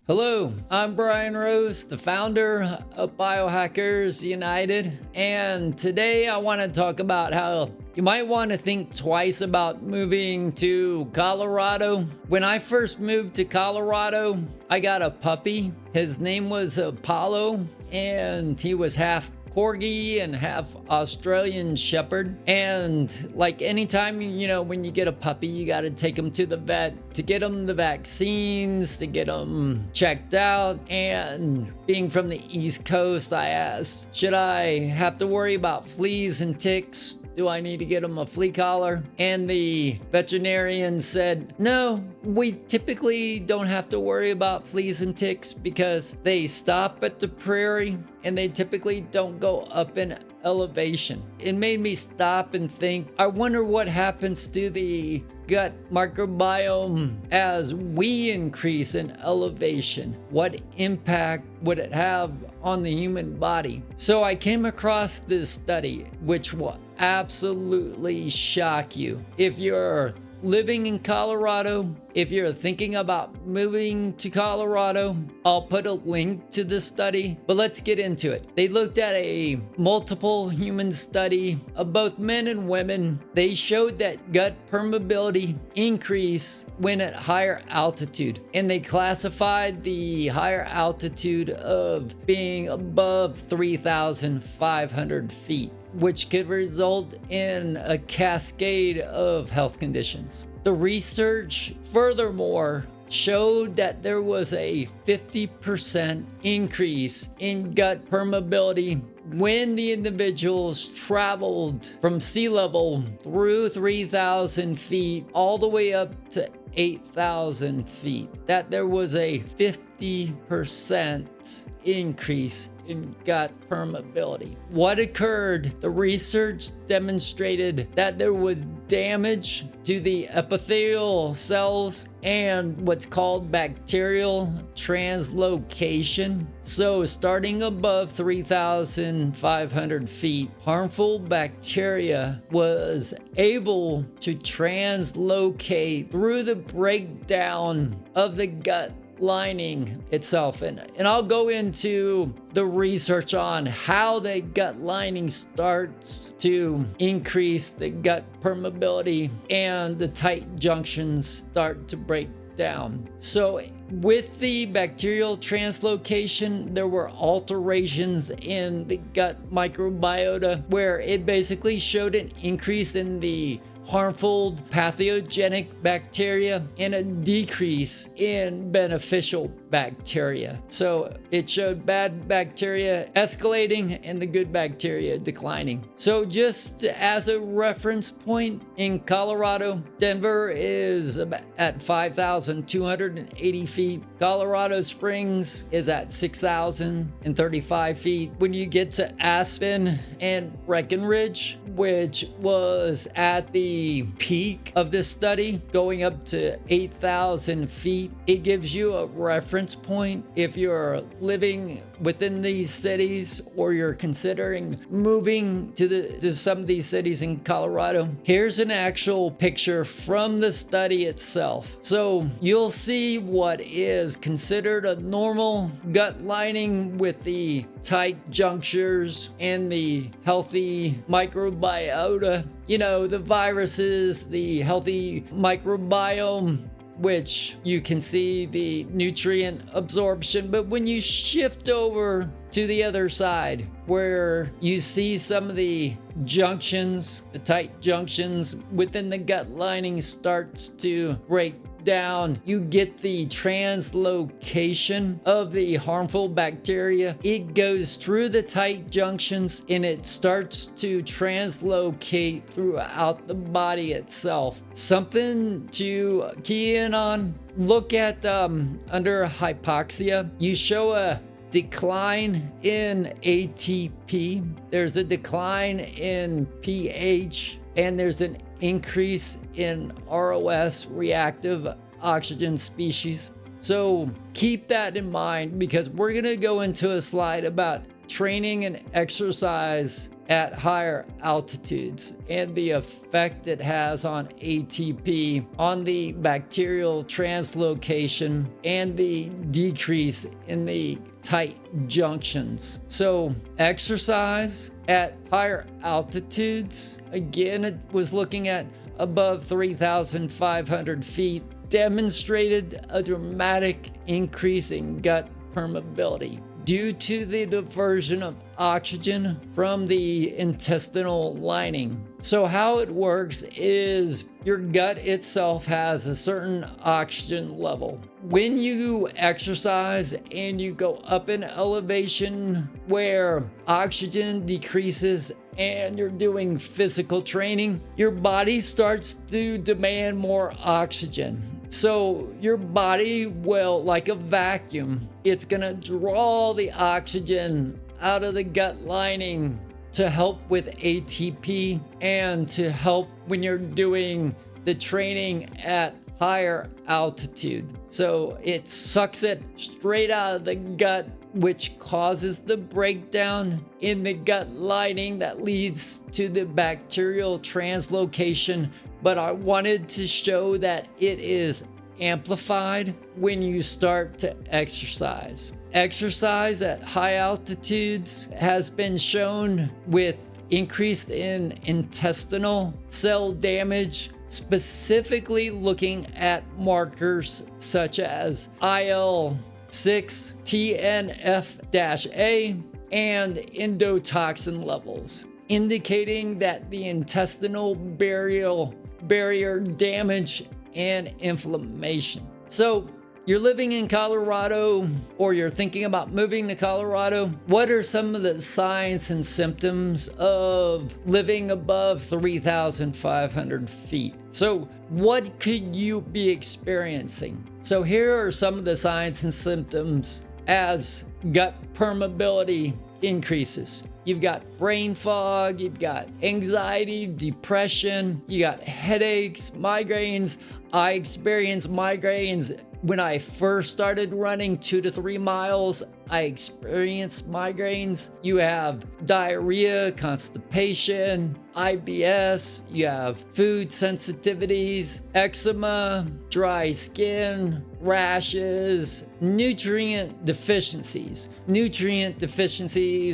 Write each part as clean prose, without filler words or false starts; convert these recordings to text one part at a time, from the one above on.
Hello, I'm Brian Rose, the founder of Biohackers United, and today I want to talk about how you might want to think twice about moving to Colorado. When I first moved to Colorado, I got a puppy. His name was Apollo, and he was half Corgi and half Australian Shepherd. And like anytime, when you get a puppy, you got to take them to the vet to get them the vaccines, to get them checked out. And being from the East Coast, I asked, should I have to worry about fleas and ticks? Do I need to get them a flea collar? And the veterinarian said, no, we typically don't have to worry about fleas and ticks because they stop at the prairie and they typically don't go up in elevation. It made me stop and think, I wonder what happens to the gut microbiome as we increase in elevation. What impact would it have on the human body? So I came across this study which will absolutely shock you. If you're living in Colorado, if you're thinking about moving to Colorado, I'll put a link to this study, but let's get into it. They looked at a multiple human study of both men and women. They showed that gut permeability increase when at higher altitude, and they classified the higher altitude of being above 3,500 feet, which could result in a cascade of health conditions. The research furthermore showed that there was a 50% increase in gut permeability when the individuals traveled from sea level through 3,000 feet all the way up to 8,000 feet. That there was a 50% increase in gut permeability. What occurred? The research demonstrated that there was damage to the epithelial cells and what's called bacterial translocation. So starting above 3,500 feet, harmful bacteria was able to translocate through the breakdown of the gut lining itself, and I'll go into the research on how the gut lining starts to increase the gut permeability and the tight junctions start to break down. So with the bacterial translocation, there were alterations in the gut microbiota where it basically showed an increase in the harmful pathogenic bacteria and a decrease in beneficial bacteria. So it showed bad bacteria escalating and the good bacteria declining. So just as a reference point, in Colorado, Denver is at 5,280 feet. Colorado Springs is at 6,035 feet. When you get to Aspen and Breckenridge, which was at the peak of this study, going up to 8,000 feet, it gives you a reference point if you're living within these cities or you're considering moving to some of these cities in Colorado. Here's an actual picture from the study itself. So you'll see what is considered a normal gut lining with the tight junctures and the healthy microbiota, the viruses, the healthy microbiome, which you can see the nutrient absorption. But when you shift over to the other side, where you see some of the junctions, the tight junctions within the gut lining starts to break down, you get the translocation of the harmful bacteria. It goes through the tight junctions and it starts to translocate throughout the body itself. Something to key in on. Look at under hypoxia, you show a decline in ATP, there's a decline in pH, and there's an increase in ROS, reactive oxygen species. So keep that in mind because we're going to go into a slide about training and exercise at higher altitudes and the effect it has on ATP, on the bacterial translocation, and the decrease in the tight junctions. So exercise at higher altitudes, again, it was looking at above 3,500 feet, demonstrated a dramatic increase in gut permeability due to the diversion of oxygen from the intestinal lining. So how it works is your gut itself has a certain oxygen level. When you exercise and you go up in elevation where oxygen decreases and you're doing physical training, your body starts to demand more oxygen. So your body will, like a vacuum, it's gonna draw the oxygen out of the gut lining to help with ATP and to help when you're doing the training at higher altitude. So it sucks it straight out of the gut, which causes the breakdown in the gut lining that leads to the bacterial translocation. But I wanted to show that it is amplified when you start to exercise. Exercise at high altitudes has been shown with increased in intestinal cell damage, specifically looking at markers such as IL-6, TNF-A, and endotoxin levels, indicating that the intestinal barrier damage and inflammation. So you're living in Colorado or you're thinking about moving to Colorado. What are some of the signs and symptoms of living above 3,500 feet? So what could you be experiencing? So here are some of the signs and symptoms as gut permeability increases. You've got brain fog, you've got anxiety, depression, you got headaches, migraines. I experienced migraines when I first started running 2 to 3 miles. I experienced migraines. You have diarrhea, constipation, IBS, you have food sensitivities, eczema, dry skin, rashes, nutrient deficiencies,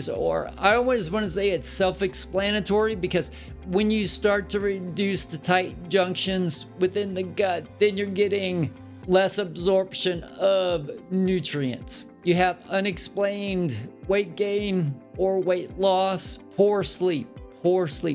or I always want to say it's self-explanatory, because when you start to reduce the tight junctions within the gut, then you're getting less absorption of nutrients. You have unexplained weight gain or weight loss, poor sleep.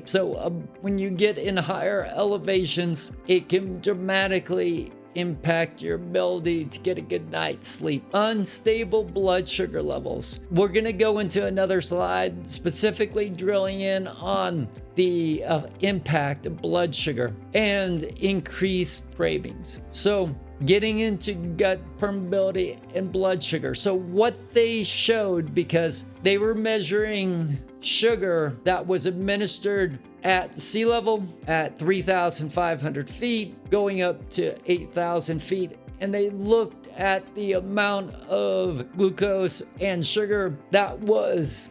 So when you get in higher elevations, it can dramatically impact your ability to get a good night's sleep. Unstable blood sugar levels. We're going to go into another slide specifically drilling in on the impact of blood sugar and increased cravings. So getting into gut permeability and blood sugar. So what they showed, because they were measuring sugar that was administered at sea level at 3,500 feet, going up to 8,000 feet. And they looked at the amount of glucose and sugar that was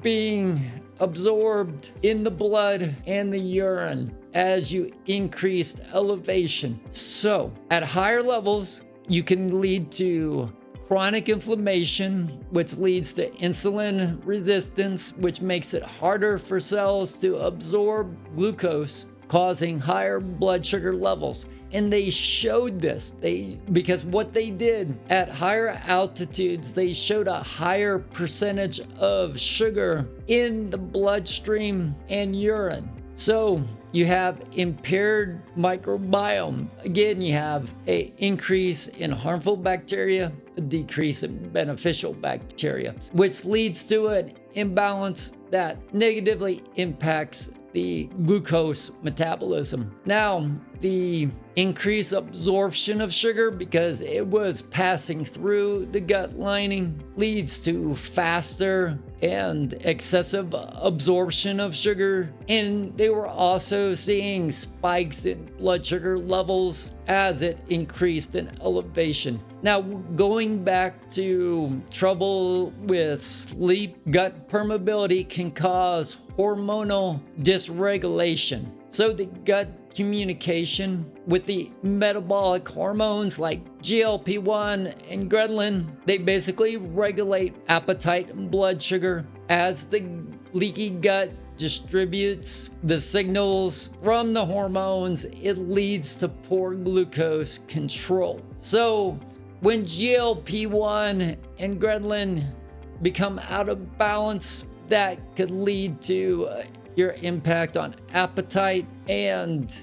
being absorbed in the blood and the urine as you increased elevation. So at higher levels, you can lead to chronic inflammation, which leads to insulin resistance, which makes it harder for cells to absorb glucose, causing higher blood sugar levels. And they showed this, because what they did at higher altitudes, they showed a higher percentage of sugar in the bloodstream and urine. So you have impaired microbiome. Again, you have an increase in harmful bacteria, a decrease in beneficial bacteria, which leads to an imbalance that negatively impacts the glucose metabolism. Now, the increased absorption of sugar because it was passing through the gut lining leads to faster and excessive absorption of sugar. And they were also seeing spikes in blood sugar levels as it increased in elevation. Now, going back to trouble with sleep, gut permeability can cause hormonal dysregulation. So the gut communication with the metabolic hormones like GLP-1 and ghrelin, they basically regulate appetite and blood sugar. As the leaky gut distributes the signals from the hormones, it leads to poor glucose control. So when GLP-1 and ghrelin become out of balance, that could lead to your impact on appetite and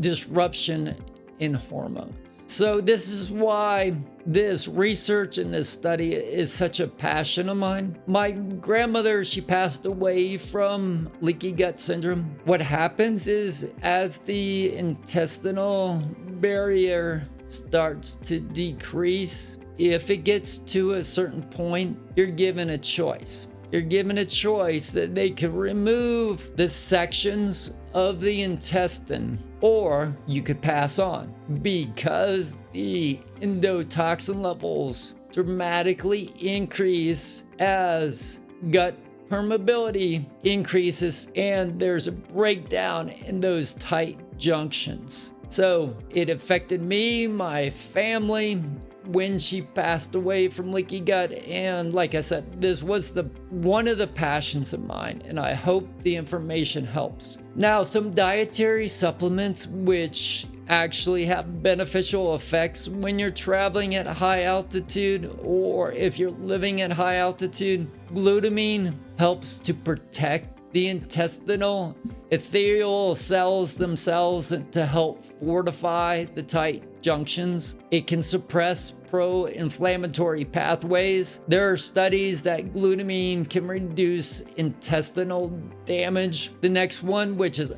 disruption in hormones. So this is why this research and this study is such a passion of mine. My grandmother, she passed away from leaky gut syndrome. What happens is as the intestinal barrier starts to decrease, if it gets to a certain point, you're given a choice. You're given a choice that they could remove the sections of the intestine, or you could pass on because the endotoxin levels dramatically increase as gut permeability increases and there's a breakdown in those tight junctions. So it affected me, my family, when she passed away from leaky gut. And like I said, this was one of the passions of mine, and I hope the information helps. Now, some dietary supplements which actually have beneficial effects when you're traveling at high altitude or if you're living at high altitude. Glutamine helps to protect the intestinal epithelial cells themselves to help fortify the tight junctions. It can suppress pro-inflammatory pathways. There are studies that glutamine can reduce intestinal damage. The next one, which is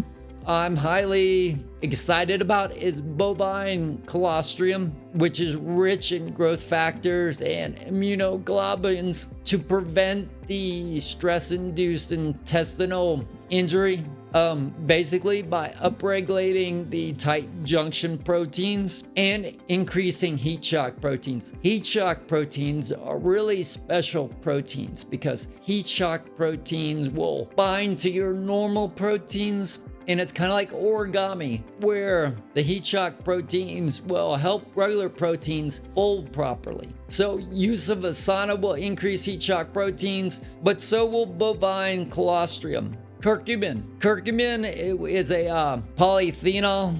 I'm highly excited about, is bovine colostrum, which is rich in growth factors and immunoglobulins to prevent the stress-induced intestinal injury. Basically by upregulating the tight junction proteins and increasing heat shock proteins. Heat shock proteins are really special proteins because heat shock proteins will bind to your normal proteins. And it's kind of like origami, where the heat shock proteins will help regular proteins fold properly. So use of asana will increase heat shock proteins, but so will bovine colostrum. Curcumin. Curcumin is a polyphenol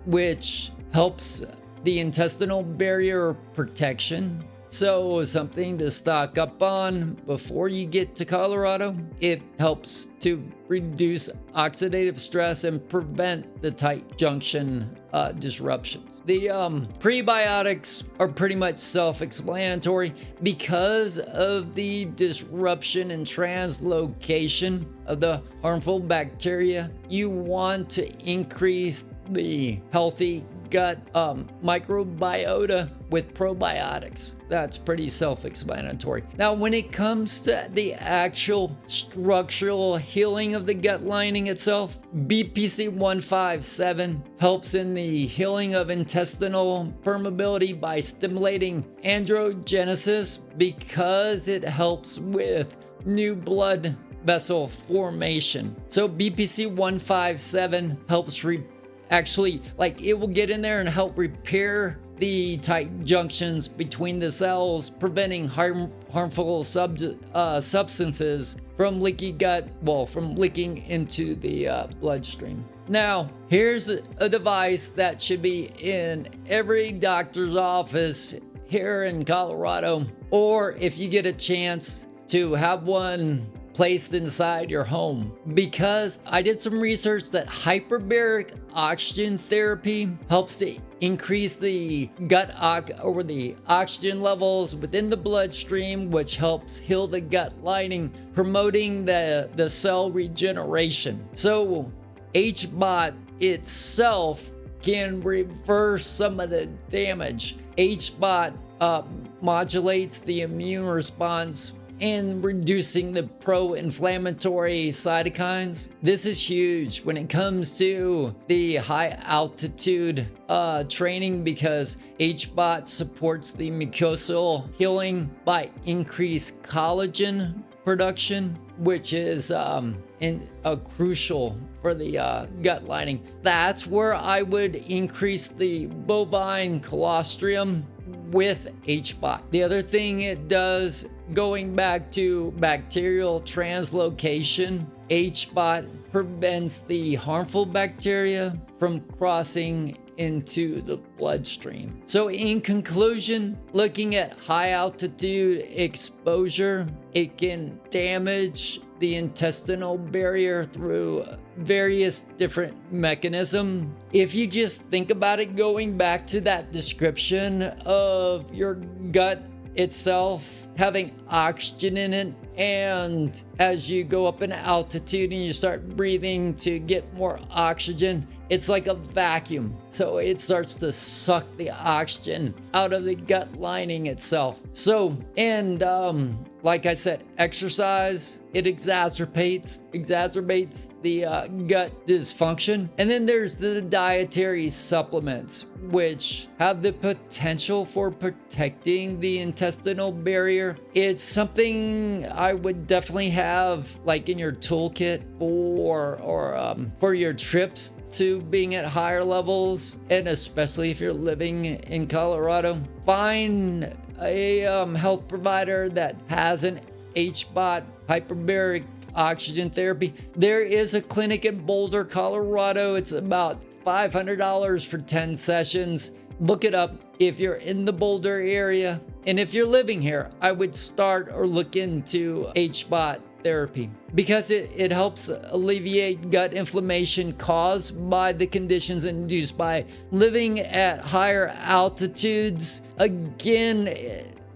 which helps the intestinal barrier protection. So something to stock up on before you get to Colorado. It helps to reduce oxidative stress and prevent the tight junction disruptions. The prebiotics are pretty much self-explanatory because of the disruption and translocation of the harmful bacteria. You want to increase the healthy gut microbiota with probiotics. That's pretty self-explanatory. Now, when it comes to the actual structural healing of the gut lining itself, BPC 157 helps in the healing of intestinal permeability by stimulating angiogenesis because it helps with new blood vessel formation. So BPC 157 helps it will get in there and help repair the tight junctions between the cells, preventing harmful substances from leaking into the bloodstream. Now, here's a device that should be in every doctor's office here in Colorado, or if you get a chance to have one placed inside your home, because I did some research that hyperbaric oxygen therapy helps to increase the the oxygen levels within the bloodstream, which helps heal the gut lining, promoting the cell regeneration. So HBOT itself can reverse some of the damage. HBOT modulates the immune response and reducing the pro-inflammatory cytokines. This is huge when it comes to the high altitude training, because HBOT supports the mucosal healing by increased collagen production, which is crucial for the gut lining. That's where I would increase the bovine colostrum with HBOT. The other thing it does, going back to bacterial translocation, HBOT prevents the harmful bacteria from crossing into the bloodstream. So in conclusion, looking at high altitude exposure, it can damage the intestinal barrier through various different mechanisms. If you just think about it, going back to that description of your gut itself having oxygen in it, and as you go up in altitude and you start breathing to get more oxygen, it's like a vacuum. So it starts to suck the oxygen out of the gut lining itself. So, and like I said, exercise, it exacerbates the gut dysfunction. And then there's the dietary supplements, which have the potential for protecting the intestinal barrier. It's something I would definitely have like in your toolkit for your trips to being at higher levels, and especially if you're living in Colorado. Find a health provider that has an HBOT, hyperbaric oxygen therapy. There is a clinic in Boulder, Colorado. It's about $500 for 10 sessions. Look it up if you're in the Boulder area. And if you're living here, I would start or look into HBOT therapy, because it helps alleviate gut inflammation caused by the conditions induced by living at higher altitudes. Again,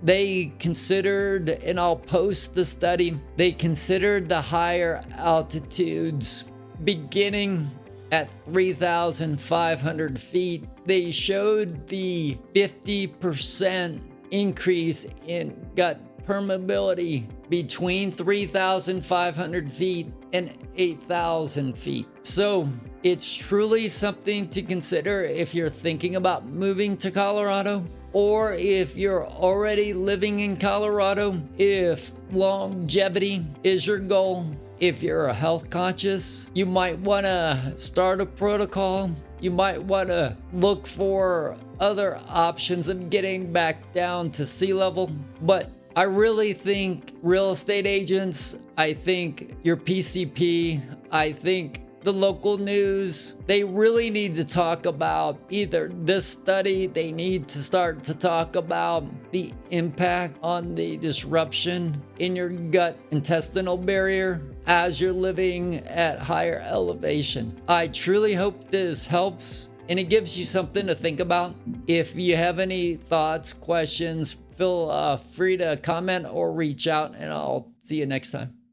they considered, and I'll post the study, they considered the higher altitudes beginning at 3,500 feet. They showed the 50% increase in gut permeability between 3,500 feet and 8,000 feet. So it's truly something to consider if you're thinking about moving to Colorado, or if you're already living in Colorado, if longevity is your goal. If you're a health conscious, you might want to start a protocol. You might want to look for other options of getting back down to sea level. But I really think real estate agents, I think your PCP, I think the local news, they really need to talk about either this study, they need to start to talk about the impact on the disruption in your gut intestinal barrier as you're living at higher elevation. I truly hope this helps and it gives you something to think about. If you have any thoughts, questions, feel free to comment or reach out, and I'll see you next time.